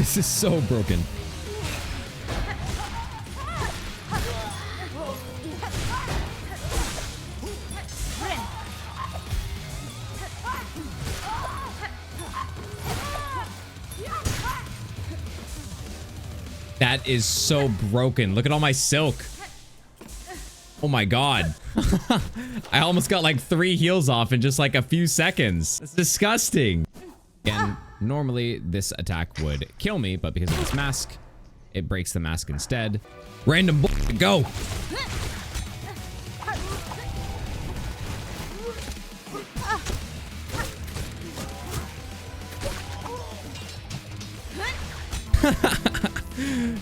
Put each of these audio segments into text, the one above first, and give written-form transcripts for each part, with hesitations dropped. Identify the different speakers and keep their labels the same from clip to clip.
Speaker 1: This is so broken. That is so broken. Look at all my silk. Oh my god. I almost got like 3 heals off in just like a few seconds. That's disgusting. And normally this attack would kill me, but because of this mask, it breaks the mask instead. Random go.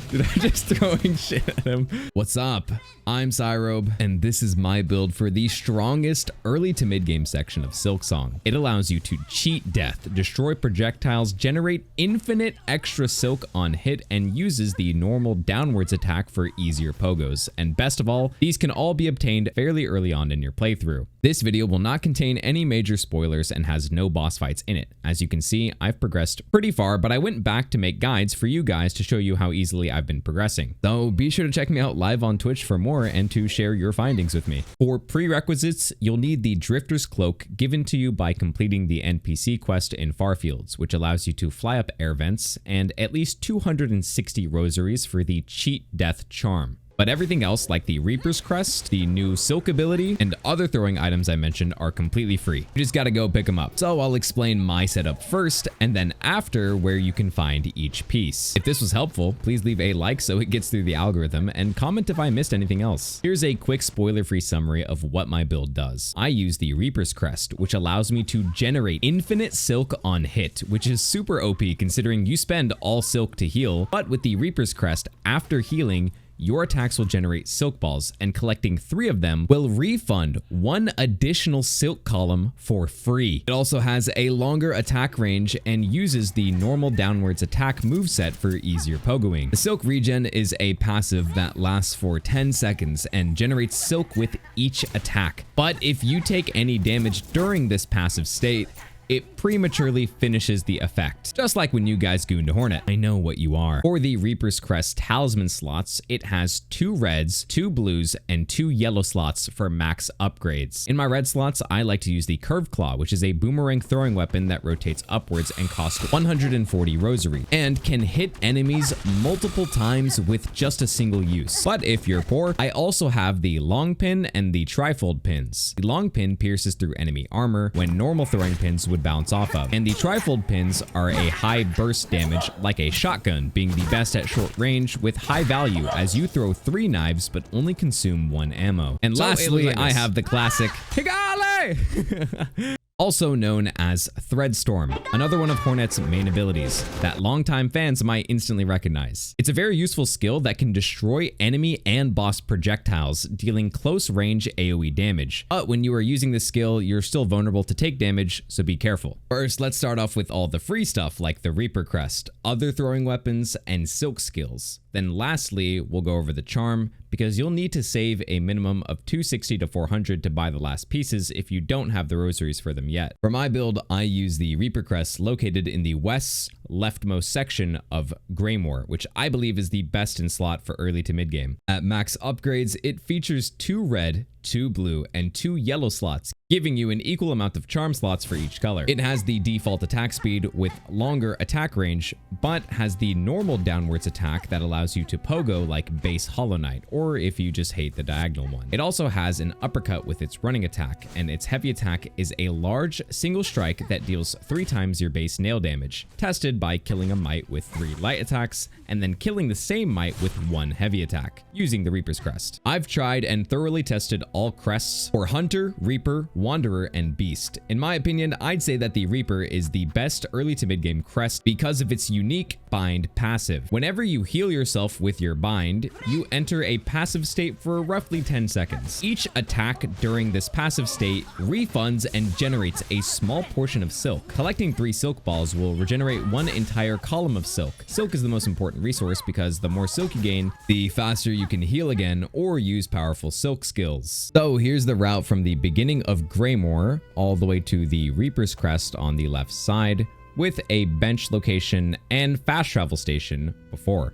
Speaker 1: Dude, I'm just throwing shit at him. What's up? I'm SYROBE, and this is my build for the strongest early to mid game section of Silksong. It allows you to cheat death, destroy projectiles, generate infinite extra silk on hit, and uses the normal downwards attack for easier pogos. And best of all, these can all be obtained fairly early on in your playthrough. This video will not contain any major spoilers and has no boss fights in it. As you can see, I've progressed pretty far, but I went back to make guides for you guys to show you how easily I've been progressing. So be sure to check me out live on Twitch for more and to share your findings with me. For prerequisites, you'll need the Drifter's Cloak given to you by completing the NPC quest in Farfields, which allows you to fly up air vents, and at least 260 rosaries for the Cheat Death Charm. But everything else, like the Reaper's Crest, the new Silk ability, and other throwing items I mentioned are completely free. You just gotta go pick them up. So I'll explain my setup first, and then after where you can find each piece. If this was helpful, please leave a like so it gets through the algorithm, and comment if I missed anything else. Here's a quick spoiler-free summary of what my build does. I use the Reaper's Crest, which allows me to generate infinite silk on hit, which is super OP considering you spend all silk to heal, but with the Reaper's Crest, after healing, your attacks will generate silk balls, and collecting 3 of them will refund 1 additional silk column for free. It also has a longer attack range and uses the normal downwards attack moveset for easier pogoing. The silk regen is a passive that lasts for 10 seconds and generates silk with each attack. But if you take any damage during this passive state, it prematurely finishes the effect. Just like when you guys gooned a Hornet. I know what you are. For the Reaper's Crest talisman slots, it has 2 reds, 2 blues, and 2 yellow slots for max upgrades. In my red slots, I like to use the Curveclaw, which is a boomerang throwing weapon that rotates upwards and costs 140 rosary, and can hit enemies multiple times with just a single use. But if you're poor, I also have the Longpin and the Threefold pins. The Longpin pierces through enemy armor when normal throwing pins would bounce off of, and the Threefold pins are a high burst damage like a shotgun, being the best at short range with high value as you throw 3 knives but only consume 1 ammo. And lastly, I have the classic Higale! Also known as Threadstorm, another one of Hornet's main abilities that longtime fans might instantly recognize. It's a very useful skill that can destroy enemy and boss projectiles, dealing close range AoE damage. But when you are using this skill, you're still vulnerable to take damage, so be careful. First, let's start off with all the free stuff like the Reaper Crest, other throwing weapons, and silk skills. Then lastly, we'll go over the charm, because you'll need to save a minimum of 260 to 400 to buy the last pieces if you don't have the rosaries for them yet. For my build, I use the Reaper Crest located in the west's leftmost section of Greymoor, which I believe is the best in slot for early to mid game. At max upgrades, it features 2 red, 2 blue, and 2 yellow slots, giving you an equal amount of charm slots for each color. It has the default attack speed with longer attack range, but has the normal downwards attack that allows you to pogo like base Hollow Knight, or if you just hate the diagonal one. It also has an uppercut with its running attack, and its heavy attack is a large single strike that deals 3 times your base nail damage, tested by killing a mite with 3 light attacks, and then killing the same mite with 1 heavy attack, using the Reaper's Crest. I've tried and thoroughly tested all crests for Hunter, Reaper, Wanderer, and Beast. In my opinion, I'd say that the Reaper is the best early to mid game crest because of its unique bind passive. Whenever you heal yourself with your bind, you enter a passive state for roughly 10 seconds. Each attack during this passive state refunds and generates a small portion of silk. Collecting 3 silk balls will regenerate 1 entire column of silk. Silk is the most important resource because the more silk you gain, the faster you can heal again or use powerful silk skills. So here's the route from the beginning of Greymoor all the way to the Reaper's Crest on the left side, with a bench location and fast travel station before.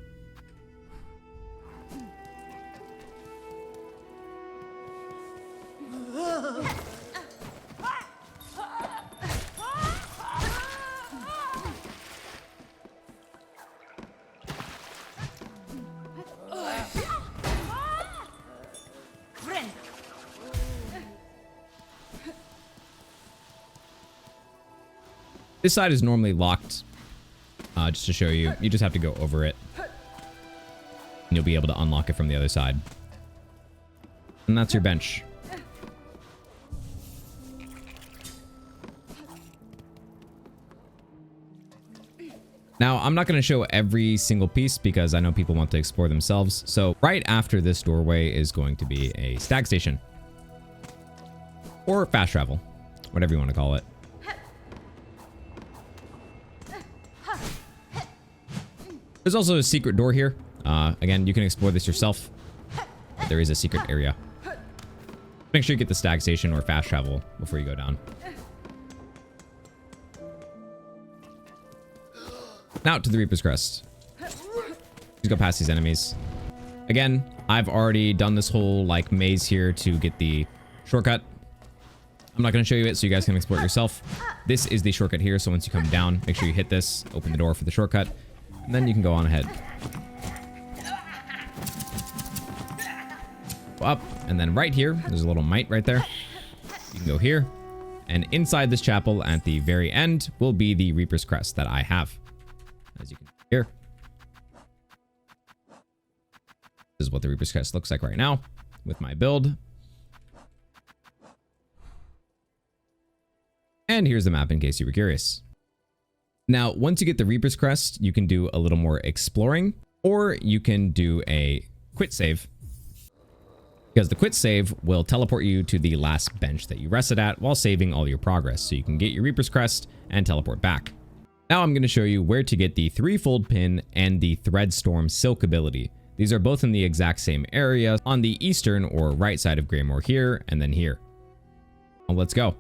Speaker 1: This side is normally locked, just to show you. You just have to go over it. And you'll be able to unlock it from the other side. And that's your bench. Now, I'm not going to show every single piece because I know people want to explore themselves. So right after this doorway is going to be a stag station. Or fast travel, whatever you want to call it. There's also a secret door here. Again, you can explore this yourself. There is a secret area. Make sure you get the stag station or fast travel before you go down. Now to the Reaper's Crest. Just go past these enemies. Again, I've already done this whole like maze here to get the shortcut. I'm not going to show you it so you guys can explore it yourself. This is the shortcut here. So once you come down, make sure you hit this, open the door for the shortcut. And then you can go on ahead. Go up, and then right here, there's a little mite right there. You can go here, and inside this chapel at the very end will be the Reaper's Crest that I have. As you can see here. This is what the Reaper's Crest looks like right now with my build. And here's the map in case you were curious. Now, once you get the Reaper's Crest, you can do a little more exploring, or you can do a quit save. Because the quit save will teleport you to the last bench that you rested at while saving all your progress. So you can get your Reaper's Crest and teleport back. Now I'm going to show you where to get the Threefold pin and the Threadstorm Silk ability. These are both in the exact same area on the eastern or right side of Greymoor here and then here. Well, let's go.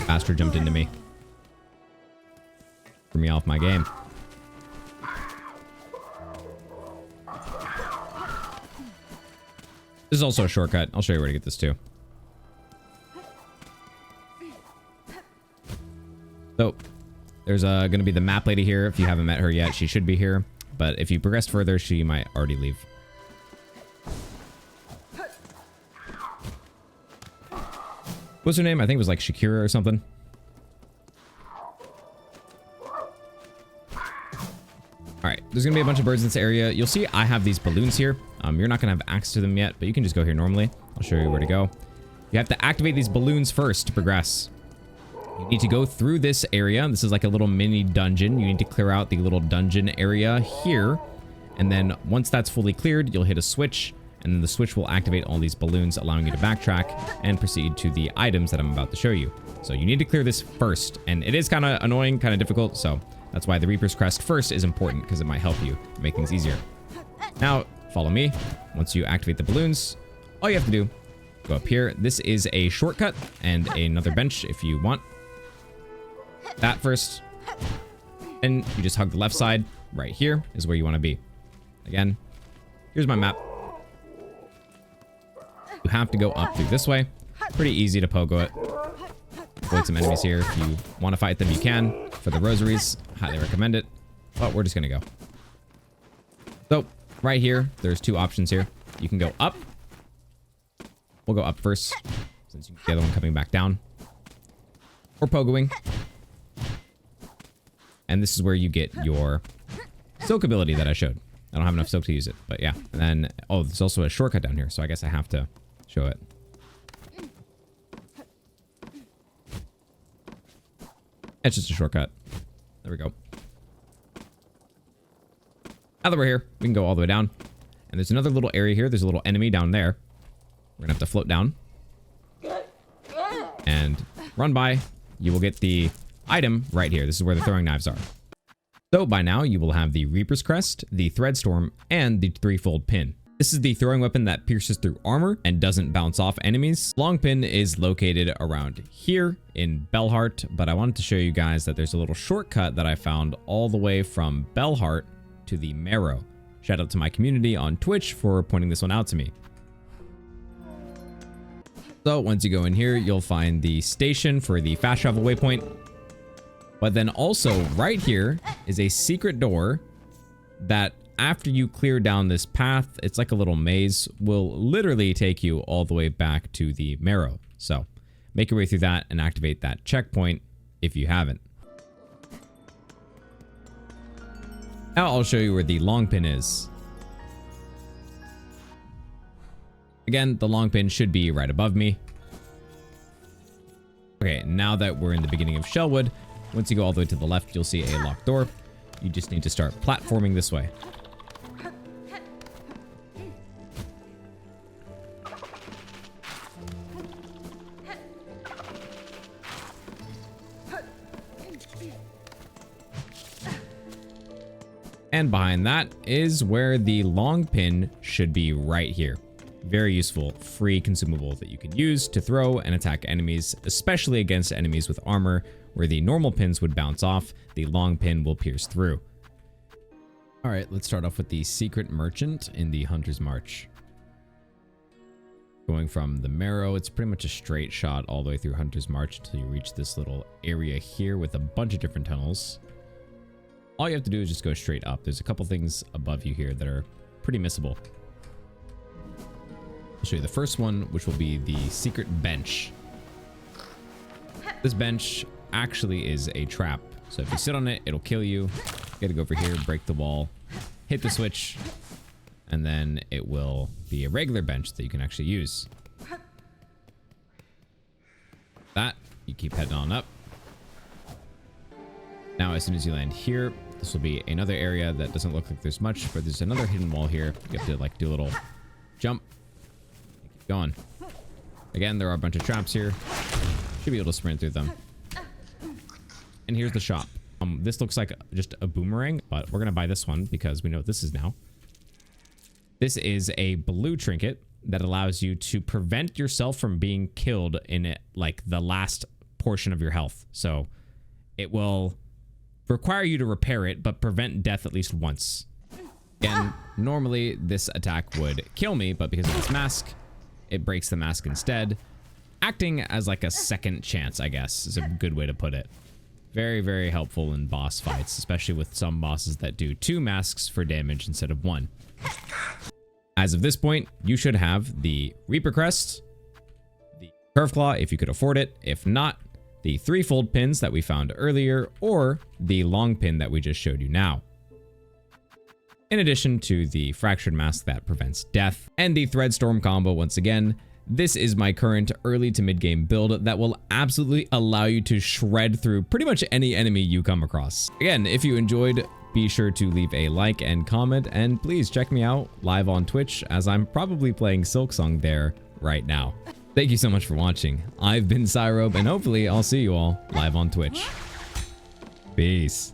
Speaker 1: Bastard jumped into me. Threw me off my game. This is also a shortcut. I'll show you where to get this too. So, there's going to be the map lady here. If you haven't met her yet, she should be here. But if you progress further, she might already leave. What's her name? I think it was like Shakira or something. Alright, there's going to be a bunch of birds in this area. You'll see I have these balloons here. You're not going to have access to them yet, but you can just go here normally. I'll show you where to go. You have to activate these balloons first to progress. You need to go through this area. This is like a little mini dungeon. You need to clear out the little dungeon area here. And then once that's fully cleared, you'll hit a switch. And then the switch will activate all these balloons, allowing you to backtrack and proceed to the items that I'm about to show you. So you need to clear this first. And it is kind of annoying, kind of difficult. So that's why the Reaper's Crest first is important, because it might help you make things easier. Now, follow me. Once you activate the balloons, all you have to do, go up here. This is a shortcut and another bench if you want. That first. And you just hug the left side. Right here is where you want to be. Again, here's my map. You have to go up through this way. Pretty easy to pogo it. Avoid some enemies here. If you want to fight them, you can. For the rosaries, highly recommend it. But we're just going to go. So, right here, there's two options here. You can go up. We'll go up first, since you can get the other one coming back down. Or pogoing. And this is where you get your silk ability that I showed. I don't have enough silk to use it, but yeah. And then, oh, there's also a shortcut down here, so I guess I have to show it. It's just a shortcut. There we go. Now that we're here, we can go all the way down. And there's another little area here. There's a little enemy down there. We're gonna have to float down. And run by. you will get the item right here. This is where the throwing knives are. So by now you will have the Reaper's Crest, the Threadstorm, and the Threefold pin. This is the throwing weapon that pierces through armor and doesn't bounce off enemies. Longpin is located around here in Bellheart, but I wanted to show you guys that there's a little shortcut that I found all the way from Bellheart to the Marrow. Shout out to my community on Twitch for pointing this one out to me. So once you go in here, you'll find the station for the fast travel waypoint. But then also right here is a secret door that after you clear down this path, it's like a little maze, will literally take you all the way back to the Marrow. So make your way through that and activate that checkpoint if you haven't. Now I'll show you where the Longpin is. Again, the Longpin should be right above me. Okay, now that we're in the beginning of Shellwood, once you go all the way to the left, you'll see a locked door. You just need to start platforming this way. And behind that is where the Longpin should be right here. Very useful, free consumable that you can use to throw and attack enemies, especially against enemies with armor, where the normal pins would bounce off, the Longpin will pierce through. All right, let's start off with the Secret Merchant in the Hunter's March. Going from the Marrow, it's pretty much a straight shot all the way through Hunter's March until you reach this little area here with a bunch of different tunnels. All you have to do is just go straight up. There's a couple things above you here that are pretty missable. I'll show you the first one, which will be the secret bench. This bench actually is a trap. So if you sit on it, it'll kill you. You gotta go over here, break the wall, hit the switch, and then it will be a regular bench that you can actually use. That, you keep heading on up. Now, as soon as you land here, this will be another area that doesn't look like there's much, but there's another hidden wall here. You have to like do a little jump. Keep going. Again, there are a bunch of traps here. Should be able to sprint through them. And here's the shop. This looks like just a boomerang, but we're gonna buy this one because we know what this is now. This is a blue trinket that allows you to prevent yourself from being killed in like the last portion of your health. So it will require you to repair it, but prevent death at least once. Again, normally this attack would kill me, but because of this mask, it breaks the mask instead. Acting as like a second chance, I guess, is a good way to put it. Very, very helpful in boss fights, especially with some bosses that do 2 masks for damage instead of 1. As of this point, you should have the Reaper Crest, the Curveclaw if you could afford it. If not, the Threefold pins that we found earlier, or the Longpin that we just showed you now. In addition to the Fractured Mask that prevents death, and the Threadstorm combo once again. This is my current early to mid-game build that will absolutely allow you to shred through pretty much any enemy you come across. Again, if you enjoyed, be sure to leave a like and comment, and please check me out live on Twitch as I'm probably playing Silksong there right now. Thank you so much for watching. I've been SYROBE, and hopefully I'll see you all live on Twitch. Peace.